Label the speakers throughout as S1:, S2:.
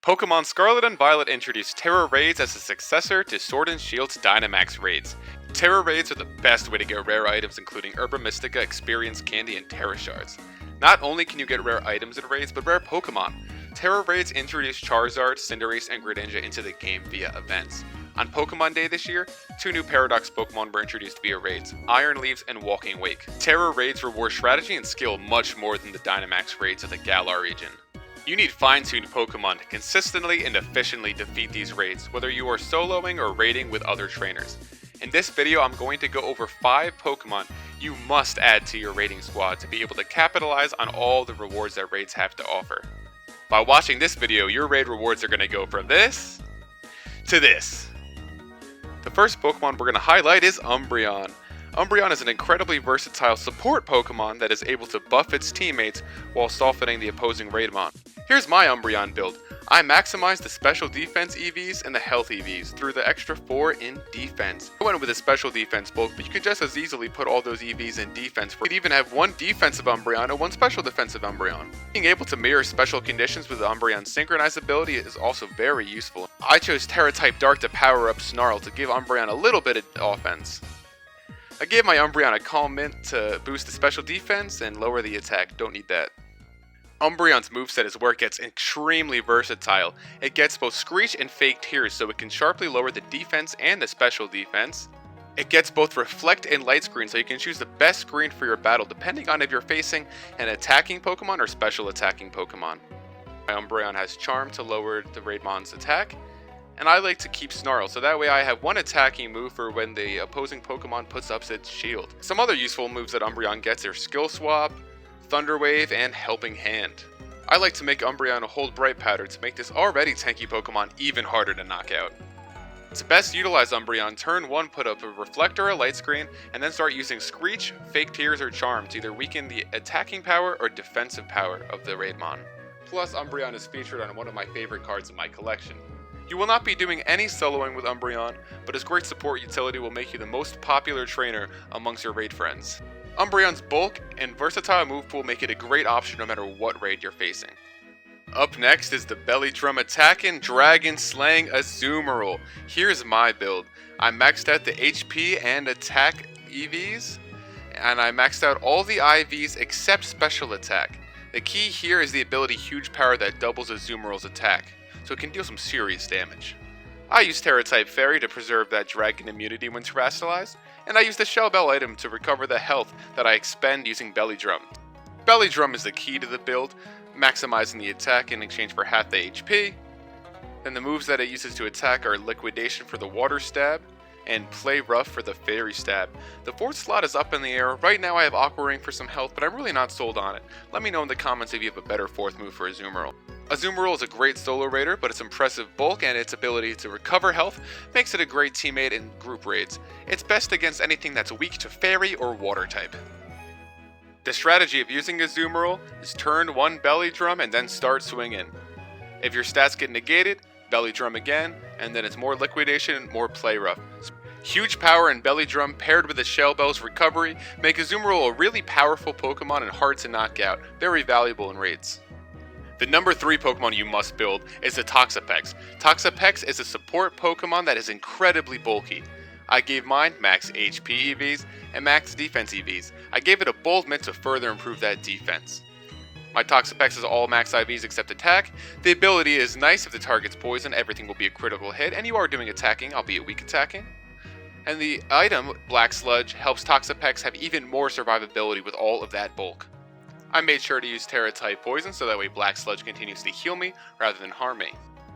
S1: Pokémon Scarlet and Violet introduced Tera raids as a successor to Sword and Shield's Dynamax raids. Tera raids are the best way to get rare items including Herba Mystica, Experience Candy, and Tera Shards. Not only can you get rare items in raids, but rare Pokémon. Tera raids introduced Charizard, Cinderace, and Greninja into the game via events. On Pokemon Day this year, 2 new Paradox Pokemon were introduced via raids, Iron Leaves and Walking Wake. Tera raids reward strategy and skill much more than the Dynamax raids of the Galar region. You need fine-tuned Pokemon to consistently and efficiently defeat these raids, whether you are soloing or raiding with other trainers. In this video, I'm going to go over 5 Pokemon you must add to your raiding squad to be able to capitalize on all the rewards that raids have to offer. By watching this video, your raid rewards are going to go from this to this. The first Pokemon we're going to highlight is Umbreon. Umbreon is an incredibly versatile support Pokemon that is able to buff its teammates while softening the opposing Raidmon. Here's my Umbreon build. I maximized the special defense EVs and the health EVs through the extra 4 in defense. I went with a special defense bulk, but you can just as easily put all those EVs in defense. You could even have 1 defensive Umbreon and 1 special defensive Umbreon. Being able to mirror special conditions with the Umbreon's synchronized ability is also very useful. I chose Tera-type Dark to power up Snarl to give Umbreon a little bit of offense. I gave my Umbreon a Calm Mint to boost the special defense and lower the attack. Don't need that. Umbreon's moveset is where it gets extremely versatile. It gets both Screech and Fake Tears, so it can sharply lower the defense and the special defense. It gets both Reflect and Light Screen, so you can choose the best screen for your battle depending on if you're facing an attacking Pokemon or special attacking Pokemon. My Umbreon has Charm to lower the Raidmon's attack, and I like to keep Snarl, so that way I have 1 attacking move for when the opposing Pokemon puts up its shield. Some other useful moves that Umbreon gets are Skill Swap, Thunder Wave, and Helping Hand. I like to make Umbreon a Hold Bright pattern to make this already tanky Pokemon even harder to knock out. To best utilize Umbreon, turn 1 put up a Reflect or a Light Screen, and then start using Screech, Fake Tears, or Charm to either weaken the attacking power or defensive power of the Raidmon. Plus, Umbreon is featured on one of my favorite cards in my collection. You will not be doing any soloing with Umbreon, but its great support utility will make you the most popular trainer amongst your raid friends. Umbreon's bulk and versatile move pool make it a great option no matter what raid you're facing. Up next is the Belly Drum attacking, dragon slaying Azumarill. Here's my build. I maxed out the HP and attack EVs, and I maxed out all the IVs except special attack. The key here is the ability Huge Power that doubles Azumarill's attack, so it can deal some serious damage. I used Tera-type Fairy to preserve that dragon immunity when terastallized, and I used the Shell Bell item to recover the health that I expend using Belly Drum. Belly Drum is the key to the build, maximizing the attack in exchange for half the HP. Then the moves that it uses to attack are Liquidation for the Water Stab, and Play Rough for the Fairy Stab. The 4th slot is up in the air. Right now I have Aqua Ring for some health, but I'm really not sold on it. Let me know in the comments if you have a better 4th move for Azumarill. Azumarill is a great solo raider, but its impressive bulk and its ability to recover health makes it a great teammate in group raids. It's best against anything that's weak to Fairy or Water type. The strategy of using Azumarill is turn 1 Belly Drum and then start swinging. If your stats get negated, Belly Drum again, and then it's more Liquidation and more Play Rough. Huge Power and Belly Drum paired with the Shell Bell's recovery make Azumarill a really powerful Pokemon and hard to knock out, very valuable in raids. The number 3 Pokemon you must build is the Toxapex. Toxapex is a support Pokemon that is incredibly bulky. I gave mine max HP EVs and max defense EVs. I gave it a bold mint to further improve that defense. My Toxapex is all max IVs except attack. The ability is nice if the target's poison, everything will be a critical hit, and you are doing attacking, albeit weak attacking. And the item, Black Sludge, helps Toxapex have even more survivability with all of that bulk. I made sure to use Tera-type Poison so that way Black Sludge continues to heal me rather than harm me.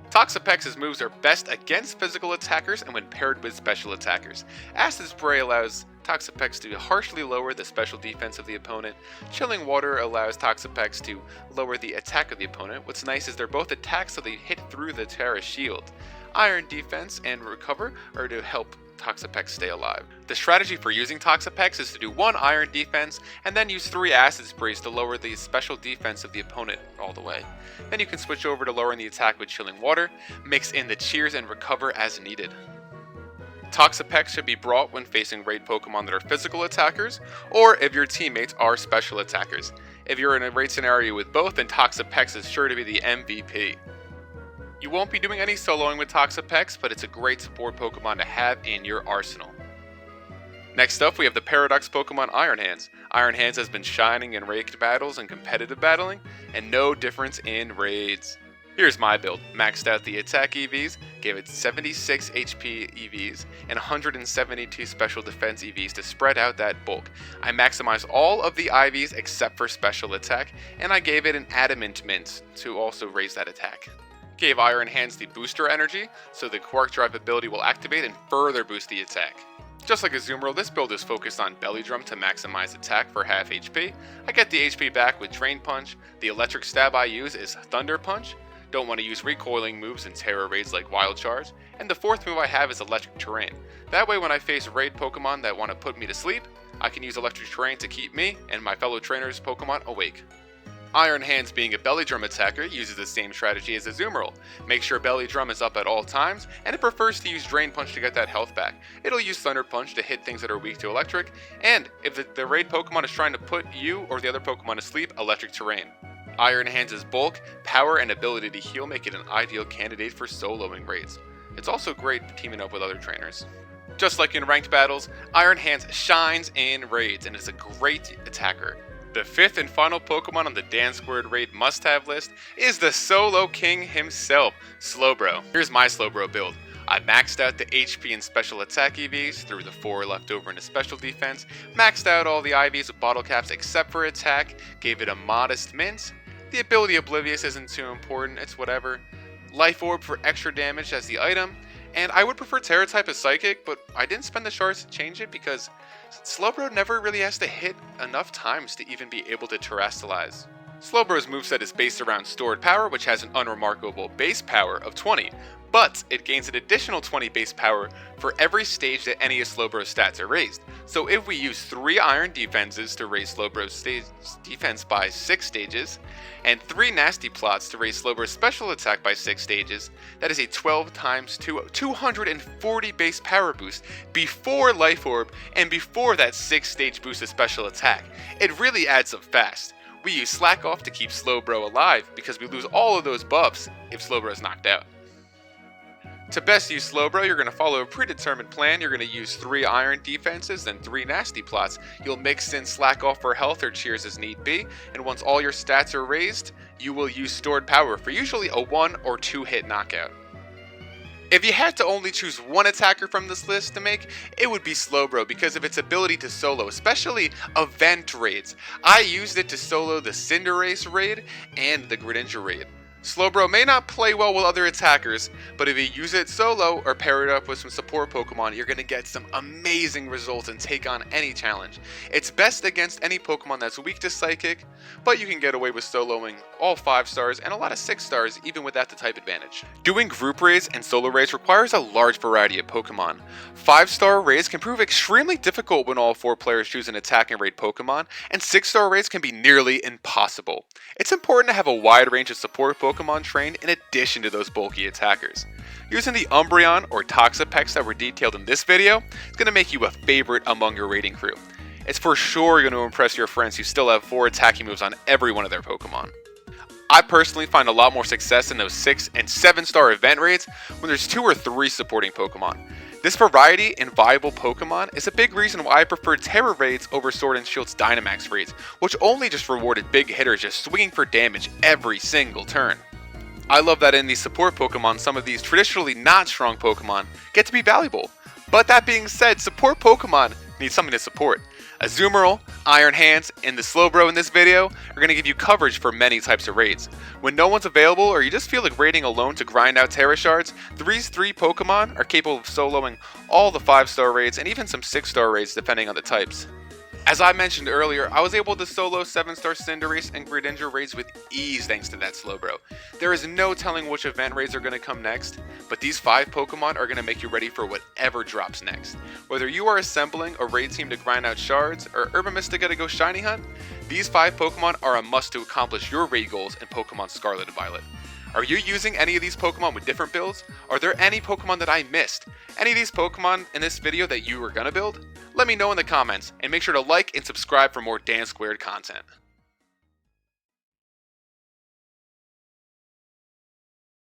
S1: Toxapex's moves are best against physical attackers and when paired with special attackers. Acid Spray allows Toxapex to harshly lower the special defense of the opponent. Chilling Water allows Toxapex to lower the attack of the opponent. What's nice is they're both attacks so they hit through the Tera shield. Iron Defense and Recover are to help Toxapex stay alive. The strategy for using Toxapex is to do 1 Iron Defense and then use 3 Acid Sprays to lower the special defense of the opponent all the way. Then you can switch over to lowering the attack with Chilling Water, mix in the Cheers and Recover as needed. Toxapex should be brought when facing raid Pokemon that are physical attackers, or if your teammates are special attackers. If you're in a raid scenario with both, then Toxapex is sure to be the MVP. You won't be doing any soloing with Toxapex, but it's a great support Pokemon to have in your arsenal. Next up, we have the Paradox Pokemon Iron Hands. Iron Hands has been shining in ranked battles and competitive battling, and no difference in raids. Here's my build. Maxed out the attack EVs, gave it 76 HP EVs, and 172 special defense EVs to spread out that bulk. I maximized all of the IVs except for special attack, and I gave it an Adamant Mint to also raise that attack. Gave Iron Hands the booster energy, so the Quark Drive ability will activate and further boost the attack. Just like Azumarill, this build is focused on Belly Drum to maximize attack for half HP. I get the HP back with Drain Punch. The electric stab I use is Thunder Punch. Don't want to use recoiling moves in Tera raids like Wild Charge. And the fourth move I have is Electric Terrain. That way when I face raid Pokemon that want to put me to sleep, I can use Electric Terrain to keep me and my fellow trainers' Pokemon awake. Iron Hands, being a Belly Drum attacker, uses the same strategy as Azumarill. Make sure Belly Drum is up at all times, and it prefers to use Drain Punch to get that health back. It'll use Thunder Punch to hit things that are weak to electric, and if the raid Pokemon is trying to put you or the other Pokemon to sleep, Electric Terrain. Iron Hands' bulk, power, and ability to heal make it an ideal candidate for soloing raids. It's also great teaming up with other trainers. Just like in ranked battles, Iron Hands shines in raids and is a great attacker. The fifth and final Pokemon on the DanSquared raid must-have list is the Solo King himself, Slowbro. Here's my Slowbro build. I maxed out the HP and special attack EVs, threw the 4 left over into special defense, maxed out all the IVs with bottle caps except for attack, gave it a modest mint. The ability Oblivious isn't too important, it's whatever. Life Orb for extra damage as the item, and I would prefer Tera type as Psychic, but I didn't spend the shards to change it because Slowbro never really has to hit enough times to even be able to Terastallize. Slowbro's moveset is based around stored power, which has an unremarkable base power of 20, but it gains an additional 20 base power for every stage that any of Slowbro's stats are raised. So if we use 3 Iron defenses to raise Slowbro's defense by 6 stages, and 3 Nasty Plots to raise Slowbro's special attack by 6 stages, that is a 12 times 240 base power boost before Life Orb and before that 6 stage boost of special attack. It really adds up fast. We use Slack Off to keep Slowbro alive because we lose all of those buffs if Slowbro is knocked out. To best use Slowbro, you're going to follow a predetermined plan. You're going to use 3 Iron defenses, then 3 Nasty Plots. You'll mix in Slack Off for health or cheers as need be, and once all your stats are raised, you will use stored power for usually a 1 or 2 hit knockout. If you had to only choose one attacker from this list to make, it would be Slowbro because of its ability to solo, especially event raids. I used it to solo the Cinderace raid and the Greninja raid. Slowbro may not play well with other attackers, but if you use it solo or pair it up with some support Pokemon, you're going to get some amazing results and take on any challenge. It's best against any Pokemon that's weak to Psychic, but you can get away with soloing all 5 stars and a lot of 6 stars even without the type advantage. Doing group raids and solo raids requires a large variety of Pokemon. 5-star raids can prove extremely difficult when all 4 players choose an attack and raid Pokemon, and 6-star raids can be nearly impossible. It's important to have a wide range of support Pokemon trained in addition to those bulky attackers. Using the Umbreon or Toxapex that were detailed in this video is going to make you a favorite among your raiding crew. It's for sure going to impress your friends who still have 4 attacking moves on every one of their Pokemon. I personally find a lot more success in those 6 and 7-star event raids when there's 2 or 3 supporting Pokemon. This variety in viable Pokemon is a big reason why I prefer Tera raids over Sword and Shield's Dynamax raids, which only just rewarded big hitters just swinging for damage every single turn. I love that in these support Pokemon, some of these traditionally not strong Pokemon get to be valuable. But that being said, support Pokemon need something to support. Azumarill, Iron Hands, and the Slowbro in this video are going to give you coverage for many types of raids. When no one's available or you just feel like raiding alone to grind out Tera Shards, these 3 Pokemon are capable of soloing all the 5-star raids and even some 6-star raids depending on the types. As I mentioned earlier, I was able to solo 7-star Cinderace and Greninja raids with ease thanks to that Slowbro. There is no telling which event raids are going to come next, but these 5 Pokemon are going to make you ready for whatever drops next. Whether you are assembling a raid team to grind out shards or Urban Mystica to go shiny hunt, these 5 Pokemon are a must to accomplish your raid goals in Pokémon Scarlet and Violet. Are you using any of these Pokemon with different builds? Are there any Pokemon that I missed? Any of these Pokemon in this video that you were gonna build? Let me know in the comments, and make sure to like and subscribe for more DanSquared content.